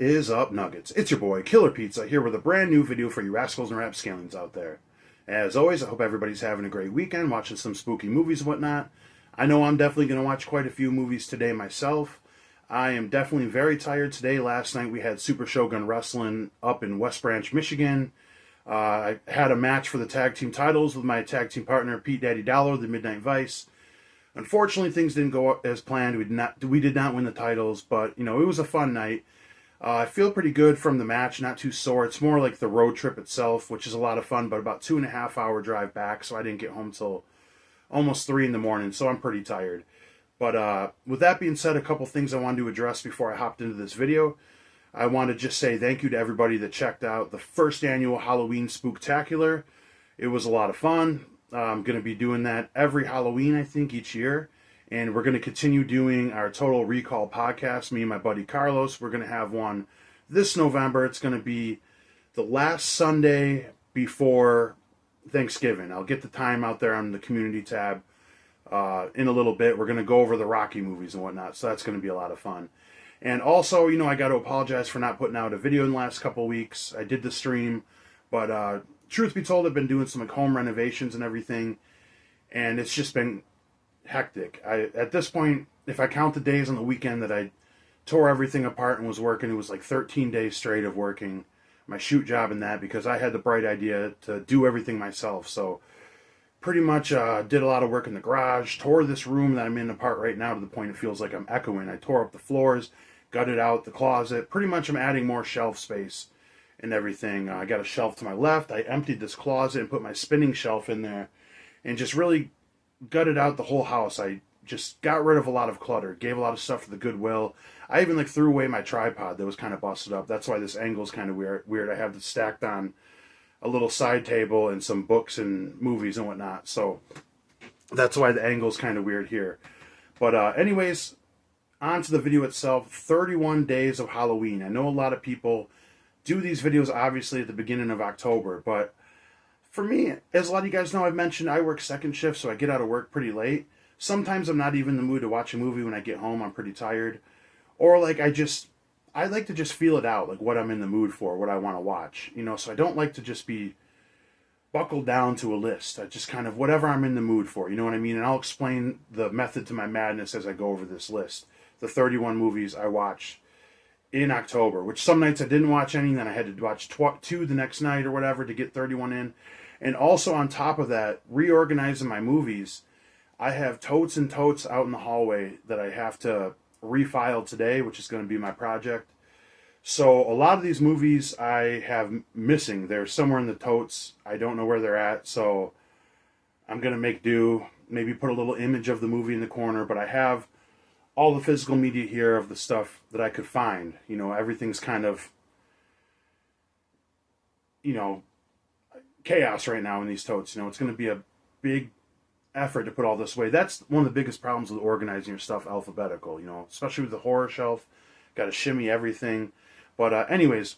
What is up, Nuggets? It's your boy, Killer Pizza, here with a brand new video for you rascals and rapscallions out there. As always, I hope everybody's having a great weekend, watching some spooky movies and whatnot. I know I'm definitely going to watch quite a few movies today myself. I am definitely very tired today. Last night we had Super Shogun Wrestling up in West Branch, Michigan. I had a match for the tag team titles with my tag team partner, Pete Daddy Dollar, the Midnight Vice. Unfortunately, things didn't go as planned. We did not win the titles, but it was a fun night. I feel pretty good from the match, not too sore. It's more like the road trip itself, which is a lot of fun, but about 2.5 hour drive back, so I didn't get home till almost 3 in the morning, so I'm pretty tired. But with that being said, a couple things I wanted to address before I hopped into this video. I want to just say thank you to everybody that checked out the first annual Halloween Spooktacular. It was a lot of fun. I'm going to be doing that every Halloween, I think, each year. And we're going to continue doing our Total Recall podcast. Me and my buddy Carlos, we're going to have one this November. It's going to be the last Sunday before Thanksgiving. I'll get the time out there on the community tab in a little bit. We're going to go over the Rocky movies and whatnot. So that's going to be a lot of fun. And also, I got to apologize for not putting out a video in the last couple of weeks. I did the stream, but truth be told, I've been doing some home renovations and everything, and it's just been hectic. At this point, if I count the days on the weekend that I tore everything apart and was working, it was like 13 days straight of working my shoot job and that, because I had the bright idea to do everything myself. So pretty much did a lot of work in the garage, tore this room that I'm in apart right now to the point it feels like I'm echoing. I tore up the floors, gutted out the closet. Pretty much I'm adding more shelf space and everything. I got a shelf to my left. I emptied this closet and put my spinning shelf in there and just really gutted out the whole house. I just got rid of a lot of clutter, gave a lot of stuff to the Goodwill. I even threw away my tripod that was kind of busted up. That's why this angle is kind of weird. I have it stacked on a little side table and some books and movies and whatnot. So that's why the angle is kind of weird here. But anyways, on to the video itself. 31 days of Halloween. I know a lot of people do these videos obviously at the beginning of October, but for me, as a lot of you guys know, I've mentioned I work second shift, so I get out of work pretty late. Sometimes I'm not even in the mood to watch a movie when I get home. I'm pretty tired. Or like I like to just feel it out, like what I'm in the mood for, what I want to watch. So I don't like to just be buckled down to a list. I just kind of whatever I'm in the mood for, you know what I mean? And I'll explain the method to my madness as I go over this list. The 31 movies I watched in October, which some nights I didn't watch any, then I had to watch 2 the next night or whatever to get 31 in. And also on top of that, reorganizing my movies, I have totes and totes out in the hallway that I have to refile today, which is going to be my project. So a lot of these movies I have missing. They're somewhere in the totes. I don't know where they're at, so I'm going to make do, maybe put a little image of the movie in the corner, but I have all the physical media here of the stuff that I could find. Everything's kind of, chaos right now in these totes. It's going to be a big effort to put all this away. That's one of the biggest problems with organizing your stuff alphabetical, especially with the horror shelf. Got to shimmy everything. But anyways,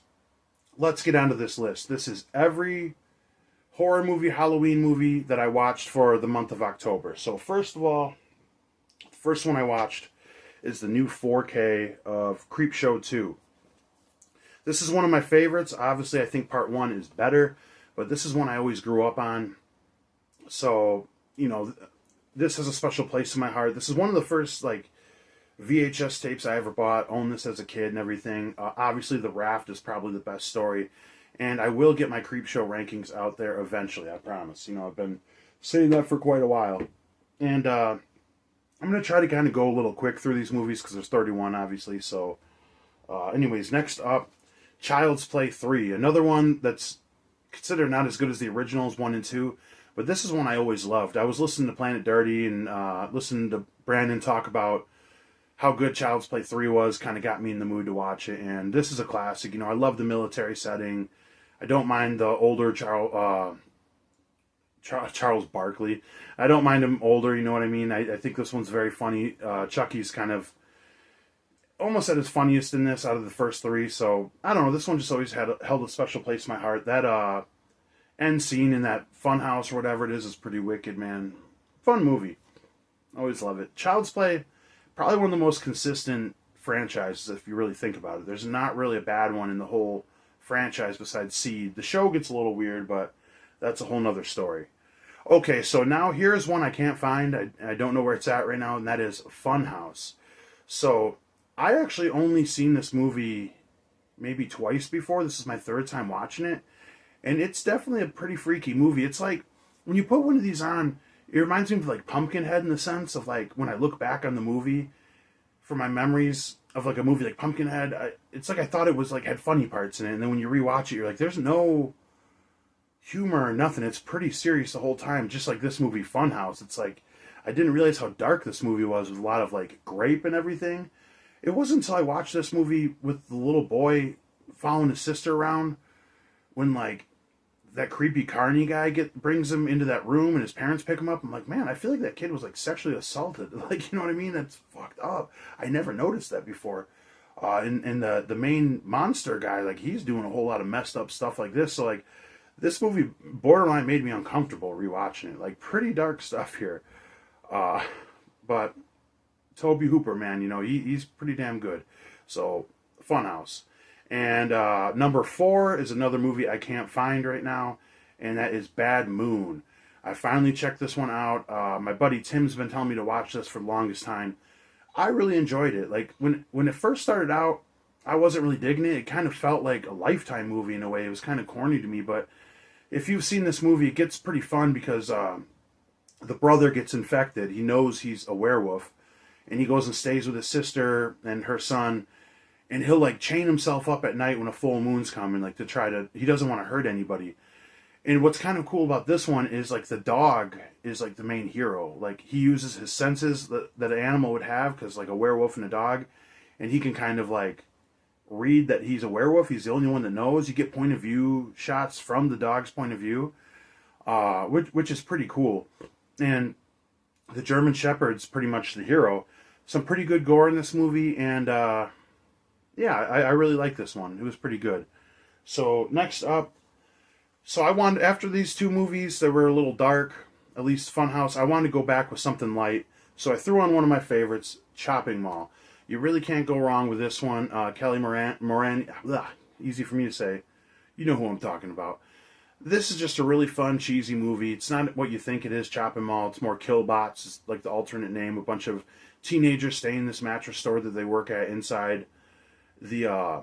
let's get onto this list. This is every horror movie, Halloween movie that I watched for the month of October. So first of all, the first one I watched is the new 4K of Creepshow 2. This is one of my favorites. Obviously, I think part 1 is better, but this is one I always grew up on. So, this has a special place in my heart. This is one of the first, VHS tapes I ever bought. Owned this as a kid and everything. Obviously, The Raft is probably the best story. And I will get my Creepshow rankings out there eventually, I promise. I've been saying that for quite a while. And, I'm going to try to kind of go a little quick through these movies because there's 31, obviously. So, anyways, next up, Child's Play 3. Another one that's considered not as good as the originals 1 and 2. But this is one I always loved. I was listening to Planet Dirty and listening to Brandon talk about how good Child's Play 3 was. Kind of got me in the mood to watch it. And this is a classic. I love the military setting. I don't mind the older Charles Barkley. I don't mind him older, you know what I mean? I think this one's very funny. Chucky's kind of almost at his funniest in this out of the first 3. So, I don't know. This one just always held a special place in my heart. That end scene in that funhouse or whatever it is pretty wicked, man. Fun movie. Always love it. Child's Play, probably one of the most consistent franchises if you really think about it. There's not really a bad one in the whole franchise besides Seed. The show gets a little weird, but that's a whole nother story. Okay, so now here's one I can't find. I don't know where it's at right now, and that is Funhouse. So I actually only seen this movie maybe twice before. This is my third time watching it, and it's definitely a pretty freaky movie. It's like when you put one of these on, it reminds me of like Pumpkinhead in the sense of like when I look back on the movie for my memories of like a movie like Pumpkinhead. It's like I thought it was like had funny parts in it, and then when you rewatch it, you're like, there's no humor or nothing. It's pretty serious the whole time, just like this movie Funhouse. It's like I didn't realize how dark this movie was with a lot of like grape and everything. It wasn't until I watched this movie with the little boy following his sister around when like that creepy Carney guy brings him into that room and his parents pick him up. I'm like, man, I feel like that kid was like sexually assaulted. Like, you know what I mean? That's fucked up. I never noticed that before. And the main monster guy, like he's doing a whole lot of messed up stuff like this. So like this movie borderline made me uncomfortable rewatching it. Like pretty dark stuff here. But Toby Hooper, man, you know, he's pretty damn good. So Funhouse. And number 4 is another movie I can't find right now, and that is Bad Moon. I finally checked this one out. My buddy Tim's been telling me to watch this for the longest time. I really enjoyed it. Like when it first started out, I wasn't really digging it. It kind of felt like a Lifetime movie in a way. It was kind of corny to me, but if you've seen this movie, it gets pretty fun because the brother gets infected. He knows he's a werewolf, and he goes and stays with his sister and her son, and he'll like chain himself up at night when a full moon's coming, like to try to, he doesn't want to hurt anybody. And what's kind of cool about this one is like the dog is like the main hero. Like he uses his senses that an animal would have, because like a werewolf and a dog, and he can kind of like read that he's a werewolf. He's the only one that knows. You get point of view shots from the dog's point of view, which is pretty cool. And the German Shepherd's pretty much the hero. Some pretty good gore in this movie, and yeah, I really like this one. It was pretty good. So next up, so I wanted, after these two movies that were a little dark, at least Funhouse, I wanted to go back with something light. So I threw on one of my favorites, Chopping Mall. You really can't go wrong with this one. Kelly Moran, easy for me to say. You know who I'm talking about. This is just a really fun, cheesy movie. It's not what you think it is, Chopping Mall. It's more Killbots, it's like the alternate name. A bunch of teenagers stay in this mattress store that they work at inside the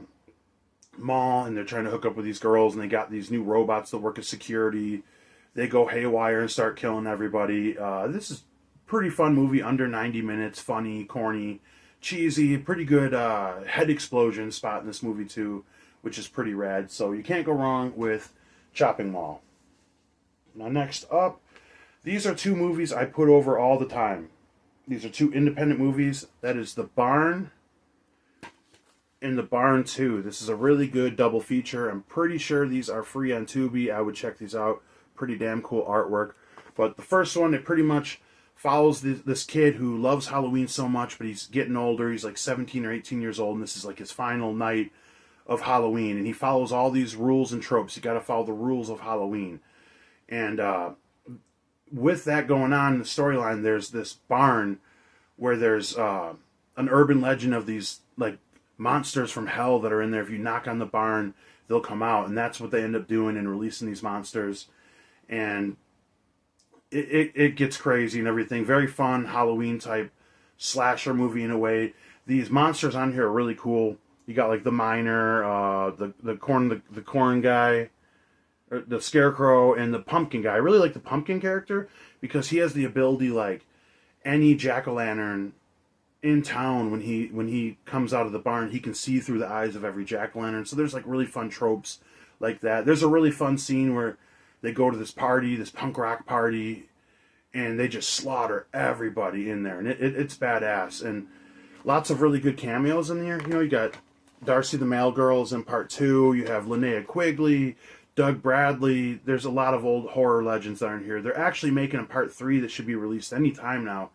mall, and they're trying to hook up with these girls, and they got these new robots that work as security. They go haywire and start killing everybody. This is a pretty fun movie, under 90 minutes, funny, corny, cheesy, pretty good head explosion spot in this movie too, which is pretty rad. So you can't go wrong with Chopping Mall. Now next up, these are two movies I put over all the time. These are two independent movies. That is The Barn and The Barn 2. This is a really good double feature. I'm pretty sure these are free on Tubi. I would check these out. Pretty damn cool artwork. But the first one, it pretty much follows this kid who loves Halloween so much, but he's getting older. He's like 17 or 18 years old, and this is like his final night of Halloween. And he follows all these rules and tropes. You got to follow the rules of Halloween. And with that going on in the storyline, there's this barn where there's an urban legend of these like monsters from hell that are in there. If you knock on the barn, they'll come out, and that's what they end up doing and releasing these monsters. And it gets crazy and everything. Very fun Halloween type slasher movie in a way. These monsters on here are really cool. You got like the miner, the corn guy, or the scarecrow, and the pumpkin guy. I really like the pumpkin character because he has the ability, like any jack-o'-lantern in town, when he comes out of the barn, he can see through the eyes of every jack-o'-lantern. So there's like really fun tropes like that. There's a really fun scene where they go to this party, this punk rock party, and they just slaughter everybody in there, and it's badass. And lots of really good cameos in there. You know, you got Darcy the Mail Girls in part 2. You have Linnea Quigley, Doug Bradley. There's a lot of old horror legends that are in here. They're actually making a part 3 that should be released any time now,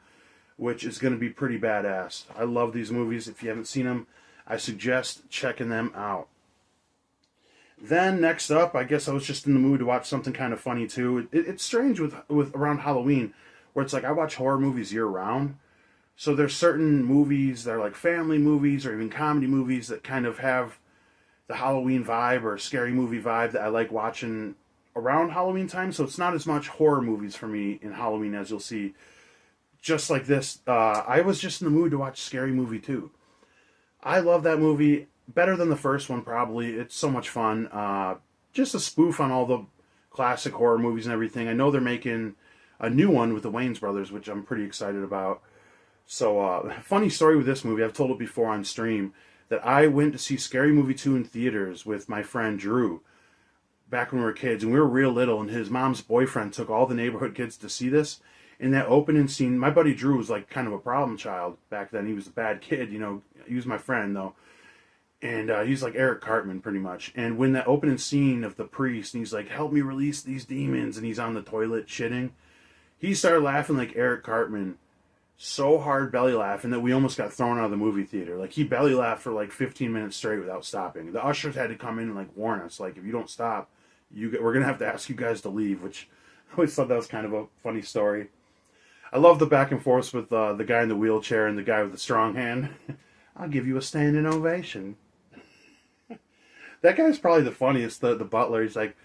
which is going to be pretty badass. I love these movies. If you haven't seen them, I suggest checking them out. Then next up, I guess I was just in the mood to watch something kind of funny too. It's strange with around Halloween, where it's like I watch horror movies year round, So there's certain movies that are like family movies or even comedy movies that kind of have the Halloween vibe or scary movie vibe that I like watching around Halloween time. So it's not as much horror movies for me in Halloween as you'll see. Just like this, I was just in the mood to watch Scary Movie 2. I love that movie better than the first one probably. It's so much fun. Just a spoof on all the classic horror movies and everything. I know they're making a new one with the Wayans brothers, which I'm pretty excited about. So, funny story with this movie. I've told it before on stream that I went to see Scary Movie 2 in theaters with my friend Drew back when we were kids, and we were real little, and his mom's boyfriend took all the neighborhood kids to see this. In that opening scene, my buddy Drew was like kind of a problem child back then. He was a bad kid, you know. He was my friend, though. And he's like Eric Cartman, pretty much. And when that opening scene of the priest, and he's like, help me release these demons, and he's on the toilet shitting, he started laughing like Eric Cartman, so hard belly laughing that we almost got thrown out of the movie theater. Like, he belly laughed for like 15 minutes straight without stopping. The ushers had to come in and like warn us, like, if you don't stop, we're going to have to ask you guys to leave, which I always thought that was kind of a funny story. I love the back and forth with the guy in the wheelchair and the guy with the strong hand. I'll give you a standing ovation. That guy's probably the funniest, the butler. He's like,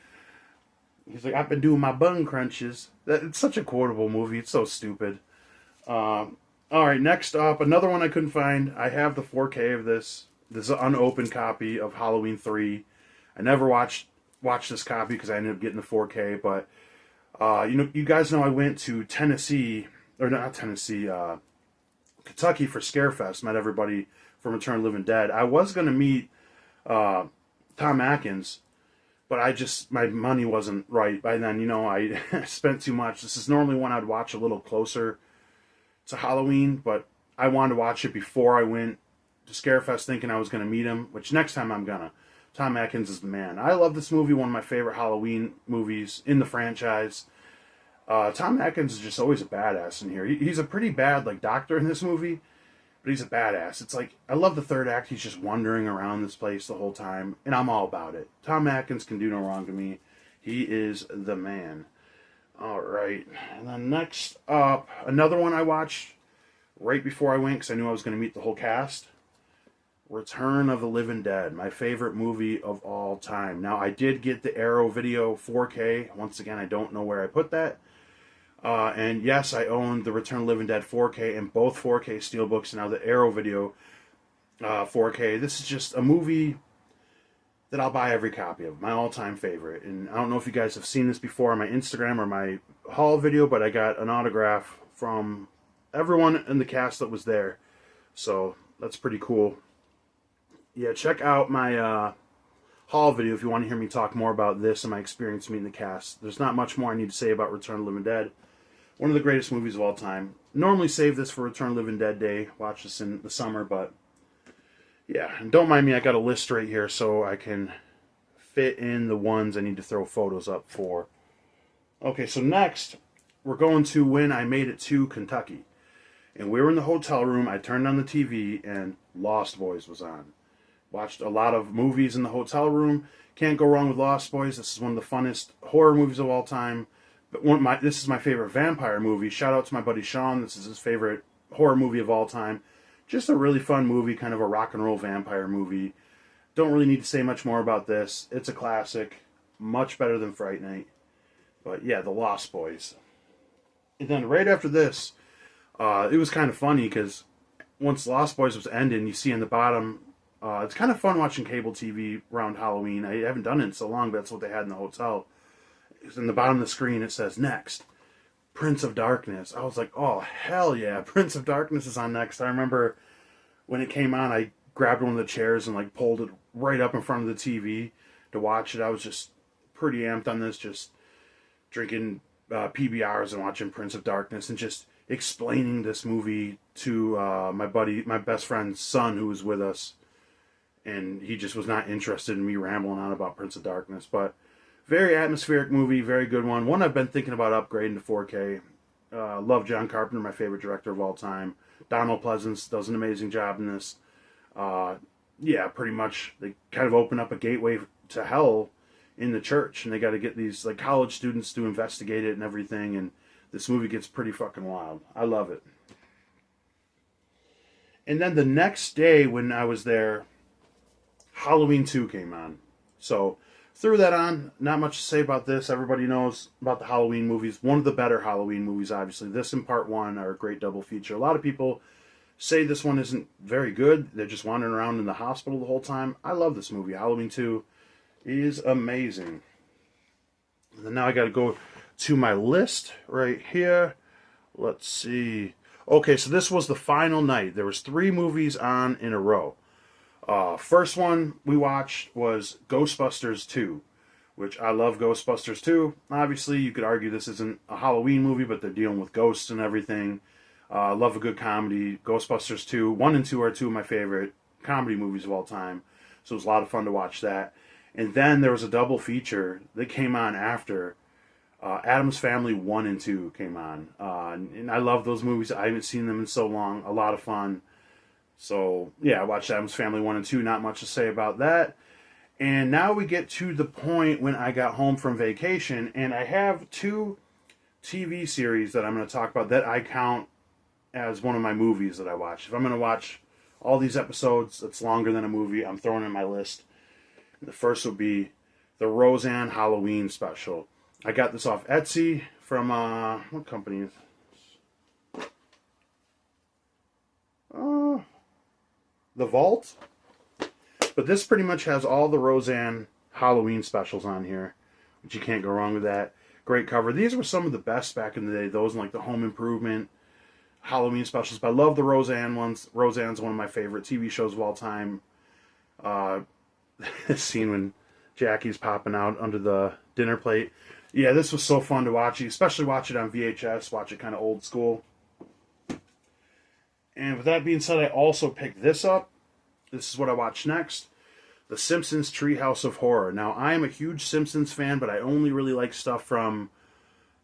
I've been doing my bun crunches. It's such a quotable movie. It's so stupid. All right, next up, another one I couldn't find. I have the 4K of this. This is an unopened copy of Halloween 3. I never watched this copy because I ended up getting the 4K. But you guys know I went to Tennessee, or not Tennessee, Kentucky for Scarefest. Met everybody from Return of the Living Dead. I was gonna meet Tom Atkins, but my money wasn't right by then. You know, I spent too much. This is normally one I'd watch a little closer to Halloween, but I wanted to watch it before I went to Scarefest thinking I was going to meet him, which next time I'm gonna. Tom Atkins is the man. I love this movie, one of my favorite Halloween movies in the franchise. Tom Atkins is just always a badass in here. He's a pretty bad like doctor in this movie, but he's a badass. It's like, I love the third act. He's just wandering around this place the whole time, and I'm all about it. Tom Atkins can do no wrong to me. He is the man. All right. And then next up, another one I watched right before I went because I knew I was going to meet the whole cast. Return of the Living Dead, my favorite movie of all time. Now, I did get the Arrow Video 4K. Once again, I don't know where I put that. And yes, I owned the Return of the Living Dead 4K and both 4K steelbooks, and now the Arrow Video 4K. This is just a movie that I'll buy every copy of. My all-time favorite. And I don't know if you guys have seen this before on my Instagram or my haul video, but I got an autograph from everyone in the cast that was there. So that's pretty cool. Yeah, check out my haul video if you want to hear me talk more about this and my experience meeting the cast. There's not much more I need to say about Return of the Living Dead. One of the greatest movies of all time. Normally save this for Return of the Living Dead Day. Watch this in the summer, but yeah. And don't mind me, I got a list right here so I can fit in the ones I need to throw photos up for. Okay, so next, we're going to when I made it to Kentucky. And we were in the hotel room. I turned on the TV and Lost Boys was on. Watched a lot of movies in the hotel room. Can't go wrong with Lost Boys. This is one of the funnest horror movies of all time. But this is my favorite vampire movie. Shout out to my buddy Sean. This is his favorite horror movie of all time. Just a really fun movie, kind of a rock and roll vampire movie. Don't really need to say much more about this. It's a classic. Much better than Fright Night. But yeah, The Lost Boys. And then right after this, it was kind of funny because once Lost Boys was ending, you see in the bottom, it's kind of fun watching cable TV around Halloween. I haven't done it in so long, but that's what they had in the hotel. In the bottom of the screen, it says, next, Prince of Darkness. I was like, oh, hell yeah, Prince of Darkness is on next. I remember when it came on, I grabbed one of the chairs and like pulled it right up in front of the TV to watch it. I was just pretty amped on this, just drinking PBRs and watching Prince of Darkness and just explaining this movie to my best friend's son who was with us. And he just was not interested in me rambling on about Prince of Darkness. But very atmospheric movie, very good one. One I've been thinking about upgrading to 4K. Love John Carpenter, my favorite director of all time. Donald Pleasance does an amazing job in this. Yeah, pretty much they kind of open up a gateway to hell in the church. And they got to get these like college students to investigate it and everything. And this movie gets pretty fucking wild. I love it. And then the next day when I was there, Halloween 2 came on. So threw that on. Not much to say about this. Everybody knows about the Halloween movies. One of the better Halloween movies, obviously. This and Part 1 are a great double feature. A lot of people say this one isn't very good. They're just wandering around in the hospital the whole time. I love this movie. Halloween 2 is amazing. And then now I got to go to my list right here. Let's see. Okay, so this was the final night. There was 3 movies on in a row. First one we watched was Ghostbusters 2, which I love Ghostbusters 2. Obviously, you could argue this isn't a Halloween movie, but they're dealing with ghosts and everything. Love a good comedy. Ghostbusters 2. 1 and 2 are 2 of my favorite comedy movies of all time. So it was a lot of fun to watch that. And then there was a double feature that came on after. Addams Family 1 and 2 came on. And I love those movies. I haven't seen them in so long. A lot of fun. So, yeah, I watched Addams Family 1 and 2. Not much to say about that. And now we get to the point when I got home from vacation. And I have 2 TV series that I'm going to talk about that I count as one of my movies that I watch. If I'm going to watch all these episodes that's longer than a movie, I'm throwing in my list. The first will be the Roseanne Halloween special. I got this off Etsy from, what company is this? The Vault. But this pretty much has all the Roseanne Halloween specials on here, which you can't go wrong with that. Great cover. These were some of the best back in the day. Those and like the Home Improvement Halloween specials. But I love the Roseanne ones. Roseanne's one of my favorite TV shows of all time. This scene when Jackie's popping out under the dinner plate. Yeah, this was so fun to watch. Especially watch it on VHS. Watch it kind of old school. And with that being said, I also picked this up. This is what I watched next. The Simpsons Treehouse of Horror. Now, I am a huge Simpsons fan, but I only really like stuff from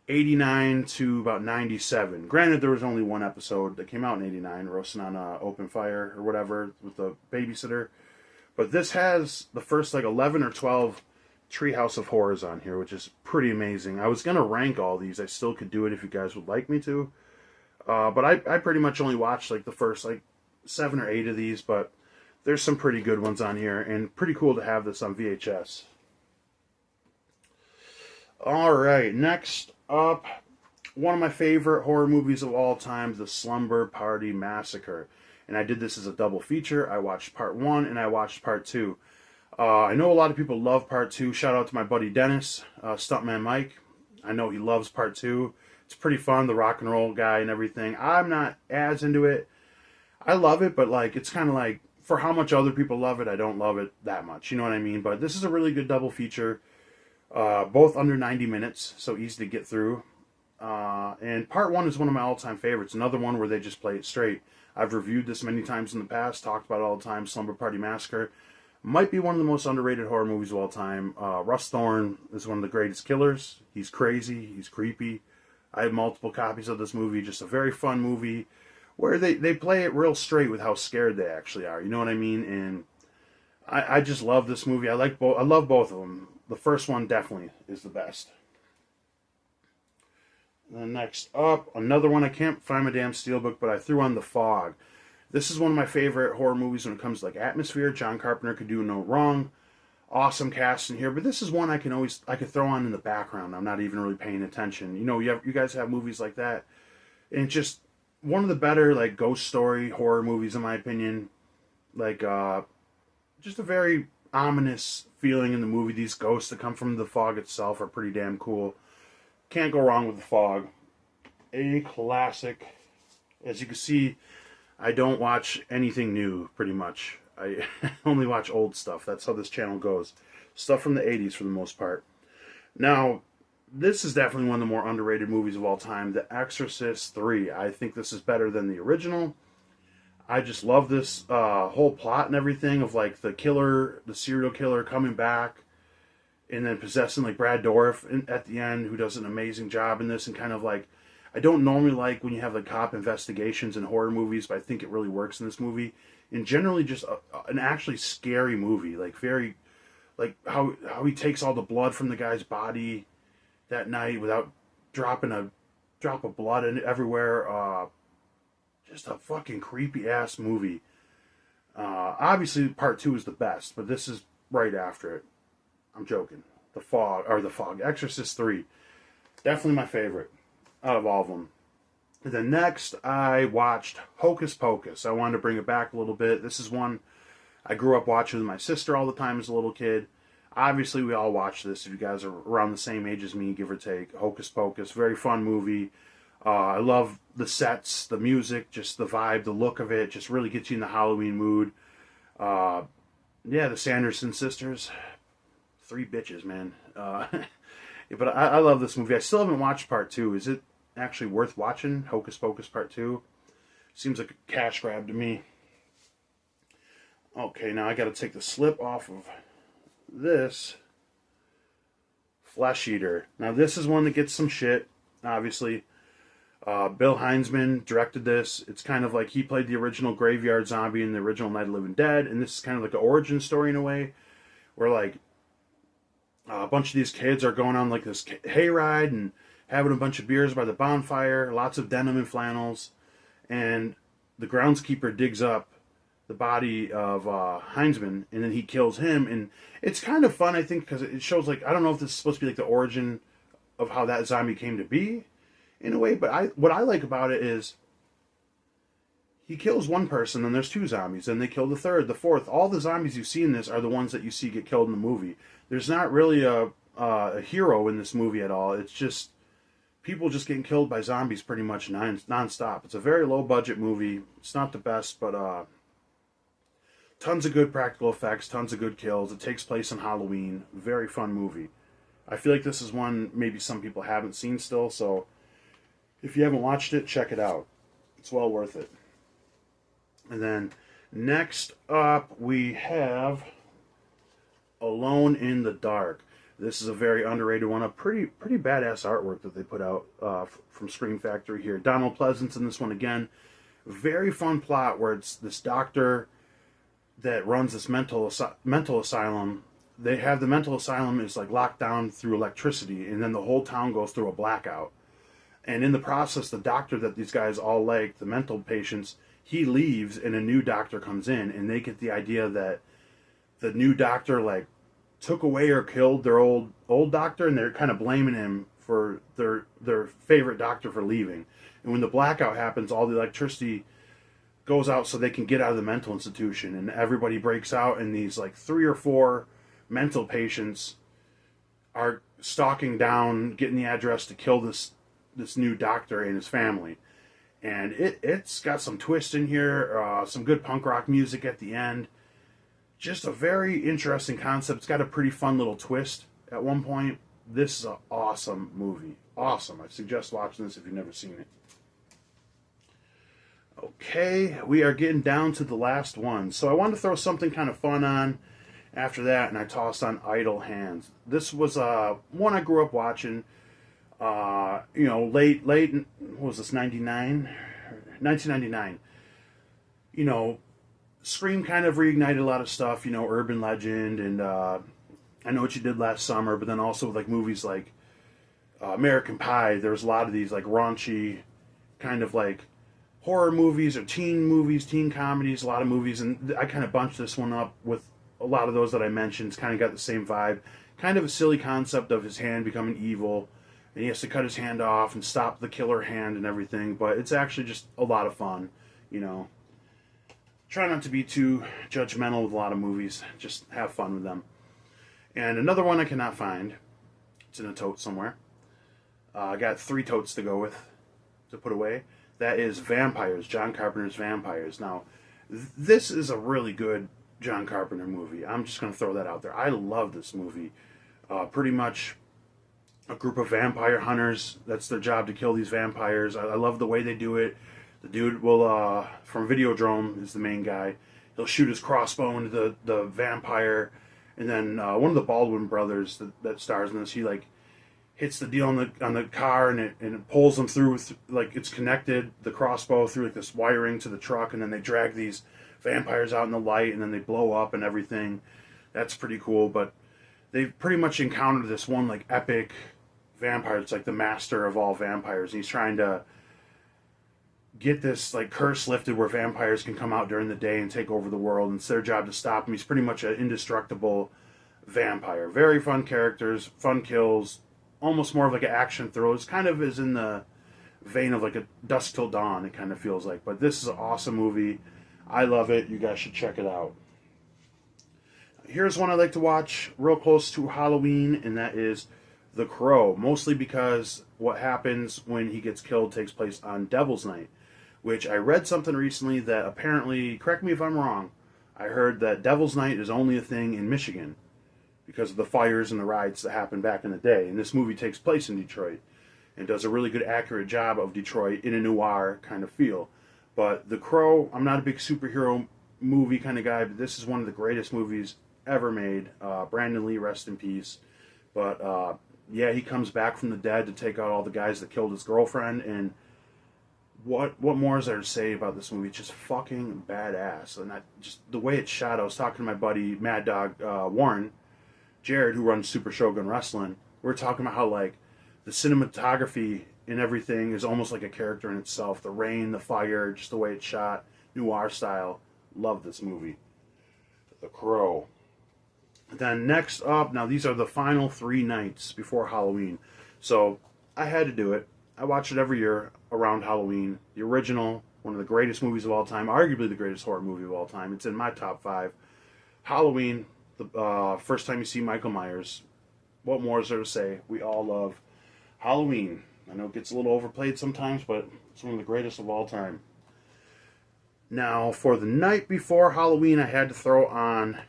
89 to about 97. Granted, there was only one episode that came out in 89, Roasting on Open Fire or whatever, with the babysitter. But this has the first like 11 or 12 Treehouse of Horrors on here, which is pretty amazing. I was going to rank all these. I still could do it if you guys would like me to. But I pretty much only watched like the first like 7 or 8 of these, but there's some pretty good ones on here, and pretty cool to have this on VHS. Alright, next up, one of my favorite horror movies of all time, The Slumber Party Massacre. And I did this as a double feature. I watched part 1 and I watched part 2. I know a lot of people love part 2. Shout out to my buddy Dennis, Stuntman Mike. I know he loves part 2. It's pretty fun, the rock and roll guy and everything. I'm not as into it. I love it, but like it's kind of like, for how much other people love it, I don't love it that much. You know what I mean? But this is a really good double feature. Both under 90 minutes, so easy to get through. And part 1 is one of my all-time favorites. Another one where they just play it straight. I've reviewed this many times in the past, talked about it all the time. Slumber Party Massacre might be one of the most underrated horror movies of all time. Russ Thorn is one of the greatest killers. He's crazy. He's creepy. I have multiple copies of this movie. Just a very fun movie where they play it real straight with how scared they actually are. You know what I mean? And I just love this movie. I love both of them. The first one definitely is the best. Then next up, another one. I can't find my damn steelbook, but I threw on The Fog. This is one of my favorite horror movies when it comes to like atmosphere. John Carpenter could do no wrong. Awesome cast in here, but this is one I could throw on in the background. I'm not even really paying attention. You know, you guys have movies like that, and it's just one of the better like ghost story horror movies in my opinion. Like just a very ominous feeling in the movie. These ghosts that come from the fog itself are pretty damn cool. Can't go wrong with The Fog. A classic. As you can see, I don't watch anything new pretty much. I only watch old stuff. That's how this channel goes. Stuff from the 80s for the most part. Now, this is definitely one of the more underrated movies of all time. The Exorcist 3. I think this is better than the original. I just love this whole plot and everything of like the killer, the serial killer coming back and then possessing like Brad Dourif at the end, who does an amazing job in this, and kind of like, I don't normally like when you have like cop investigations in horror movies, but I think it really works in this movie. And generally just an actually scary movie, like very, like how he takes all the blood from the guy's body that night without dropping a drop of blood everywhere. Just a fucking creepy ass movie. Obviously, part two is the best, but this is right after it. I'm joking. The Fog. Exorcist 3. Definitely my favorite out of all of them. And then next, I watched Hocus Pocus. I wanted to bring it back a little bit. This is one I grew up watching with my sister all the time as a little kid. Obviously, we all watch this if you guys are around the same age as me, give or take. Hocus Pocus, very fun movie. I love the sets, the music, just the vibe, the look of it. Just really gets you in the Halloween mood. Yeah, the Sanderson sisters. 3 bitches, man. But I love this movie. I still haven't watched part 2. Is it actually worth watching? Hocus Pocus part 2? Seems like a cash grab to me. Okay, now I got to take the slip off of this. Flesh Eater. Now this is one that gets some shit, obviously. Bill Heinzman directed this. It's kind of like he played the original Graveyard Zombie in the original Night of the Living Dead, and this is kind of like an origin story in a way, where like a bunch of these kids are going on like this hayride and having a bunch of beers by the bonfire, lots of denim and flannels, and the groundskeeper digs up the body of Heinzman, and then he kills him, and it's kind of fun, I think, because it shows, like, I don't know if this is supposed to be like the origin of how that zombie came to be, in a way, but what I like about it is he kills one person, and there's 2 zombies, and they kill the 3rd, the 4th. All the zombies you see in this are the ones that you see get killed in the movie. There's not really a hero in this movie at all. It's just people just getting killed by zombies pretty much non-stop. It's a very low-budget movie. It's not the best, but tons of good practical effects, tons of good kills. It takes place on Halloween. Very fun movie. I feel like this is one maybe some people haven't seen still, so if you haven't watched it, check it out. It's well worth it. And then next up we have Alone in the Dark. This is a very underrated one. A pretty badass artwork that they put out from Scream Factory here. Donald Pleasance in this one again. Very fun plot where it's this doctor that runs this mental asylum. They have the mental asylum is like locked down through electricity, and then the whole town goes through a blackout. And in the process, the doctor that these guys all like, the mental patients, he leaves and a new doctor comes in, and they get the idea that the new doctor like took away or killed their old doctor, and they're kind of blaming him for their favorite doctor for leaving. And when the blackout happens, all the electricity goes out so they can get out of the mental institution, and everybody breaks out, and these like 3 or 4 mental patients are stalking down, getting the address to kill this new doctor and his family. And it's got some twist in here, some good punk rock music at the end. Just a very interesting concept. It's got a pretty fun little twist at one point. This is an awesome movie. Awesome. I suggest watching this if you've never seen it. Okay, we are getting down to the last one. So I wanted to throw something kind of fun on after that, and I tossed on Idle Hands. This was one I grew up watching. Late, what was this, 1999. Scream kind of reignited a lot of stuff, Urban Legend, and I Know What You Did Last Summer, but then also like movies like American Pie. There's a lot of these like raunchy kind of like horror movies or teen comedies, a lot of movies, and I kind of bunched this one up with a lot of those that I mentioned. It's kind of got the same vibe. Kind of a silly concept of his hand becoming evil, and he has to cut his hand off and stop the killer hand and everything, but it's actually just a lot of fun, Try not to be too judgmental with a lot of movies. Just have fun with them. And another one I cannot find. It's in a tote somewhere. I got 3 totes to go with, to put away. That is Vampires, John Carpenter's Vampires. Now, this is a really good John Carpenter movie. I'm just going to throw that out there. I love this movie. Pretty much a group of vampire hunters. That's their job, to kill these vampires. I love the way they do it. The dude will, from Videodrome, is the main guy. He'll shoot his crossbow into the vampire. And then one of the Baldwin brothers that stars in this, he like hits the deal on the car, and it pulls them through, like it's connected, the crossbow, through like this wiring to the truck, and then they drag these vampires out in the light, and then they blow up and everything. That's pretty cool. But they've pretty much encountered this one like epic vampire. It's like the master of all vampires, and he's trying to get this like curse lifted where vampires can come out during the day and take over the world, and it's their job to stop him. He's pretty much an indestructible vampire. Very fun characters, fun kills, almost more of like an action thriller. It's kind of is in the vein of like a Dusk Till Dawn, it kind of feels like. But this is an awesome movie. I love it. You guys should check it out. Here's one I like to watch real close to Halloween, and that is The Crow. Mostly because what happens when he gets killed takes place on Devil's Night, which I read something recently that apparently, correct me if I'm wrong, I heard that Devil's Night is only a thing in Michigan because of the fires and the riots that happened back in the day. And this movie takes place in Detroit and does a really good, accurate job of Detroit in a noir kind of feel. But The Crow, I'm not a big superhero movie kind of guy, but this is one of the greatest movies ever made. Brandon Lee, rest in peace. But yeah, he comes back from the dead to take out all the guys that killed his girlfriend. And what more is there to say about this movie? It's just fucking badass. And just the way it's shot, I was talking to my buddy Mad Dog Warren, Jared, who runs Super Shogun Wrestling. We were talking about how like the cinematography and everything is almost like a character in itself. The rain, the fire, just the way it's shot, noir style. Love this movie. The Crow. Then next up, now these are the final 3 nights before Halloween. So I had to do it. I watch it every year around Halloween. The original, one of the greatest movies of all time, arguably the greatest horror movie of all time. It's in my top 5. Halloween, the first time you see Michael Myers. What more is there to say? We all love Halloween. I know it gets a little overplayed sometimes, but it's one of the greatest of all time. Now, for the night before Halloween, I had to throw on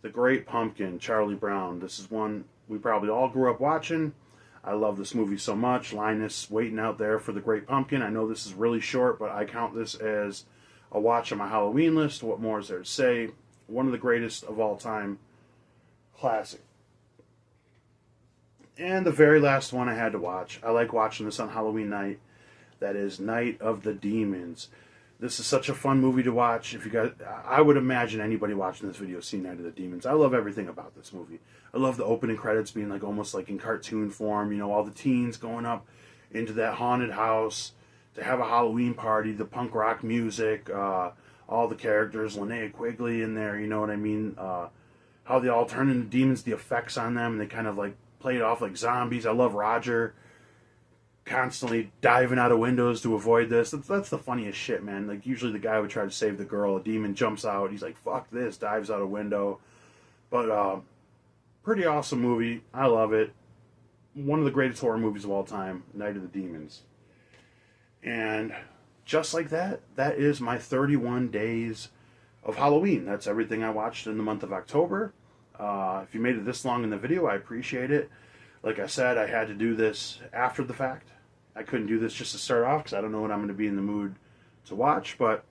The Great Pumpkin, Charlie Brown. This is one we probably all grew up watching. I love this movie so much. Linus waiting out there for The Great Pumpkin. I know this is really short, but I count this as a watch on my Halloween list. What more is there to say? One of the greatest of all time. Classic. And the very last one I had to watch. I like watching this on Halloween night. That is Night of the Demons. This is such a fun movie to watch. If you guys, I would imagine anybody watching this video has seen Night of the Demons. I love everything about this movie. I love the opening credits being like almost like in cartoon form. You know, all the teens going up into that haunted house to have a Halloween party. The punk rock music, all the characters, Linnea Quigley in there. You know what I mean? How they all turn into demons, the effects on them, and they kind of like play it off like zombies. I love Roger constantly diving out of windows to avoid this. That's the funniest shit, man. Like, usually the guy would try to save the girl. A demon jumps out. He's like, fuck this. Dives out a window. But, pretty awesome movie. I love it. One of the greatest horror movies of all time. Night of the Demons. And just like that, that is my 31 days of Halloween. That's everything I watched in the month of October. If you made it this long in the video, I appreciate it. Like I said, I had to do this after the fact. I couldn't do this just to start off because I don't know what I'm going to be in the mood to watch. But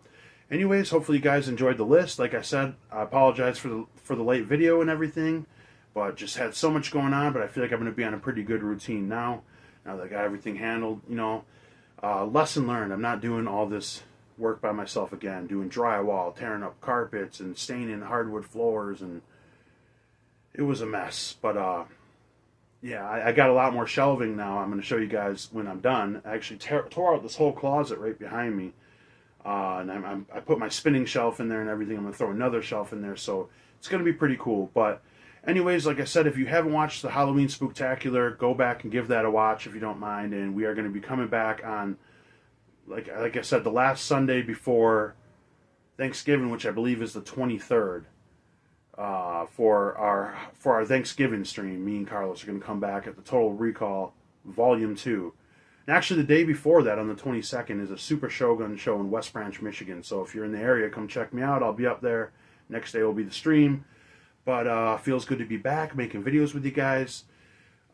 anyways, hopefully you guys enjoyed the list. Like I said, I apologize for the late video and everything. But just had so much going on. But I feel like I'm going to be on a pretty good routine now. Now that I got everything handled, you know. Lesson learned. I'm not doing all this work by myself again. Doing drywall, tearing up carpets, and staining hardwood floors. And it was a mess. But, yeah, I got a lot more shelving now. I'm going to show you guys when I'm done. I actually tore out this whole closet right behind me. And I put my spinning shelf in there and everything. I'm going to throw another shelf in there. So it's going to be pretty cool. But anyways, like I said, if you haven't watched the Halloween Spooktacular, go back and give that a watch if you don't mind. And we are going to be coming back on, like I said, the last Sunday before Thanksgiving, which I believe is the 23rd. For our Thanksgiving stream, me and Carlos are going to come back at the Total Recall Volume 2. And actually, the day before that, on the 22nd, is a Super Shogun show in West Branch, Michigan. So if you're in the area, come check me out. I'll be up there. Next day will be the stream. But feels good to be back, making videos with you guys.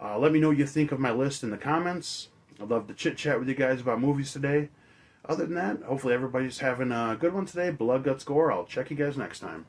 Let me know what you think of my list in the comments. I'd love to chit-chat with you guys about movies today. Other than that, hopefully everybody's having a good one today. Blood, Guts, Gore. I'll check you guys next time.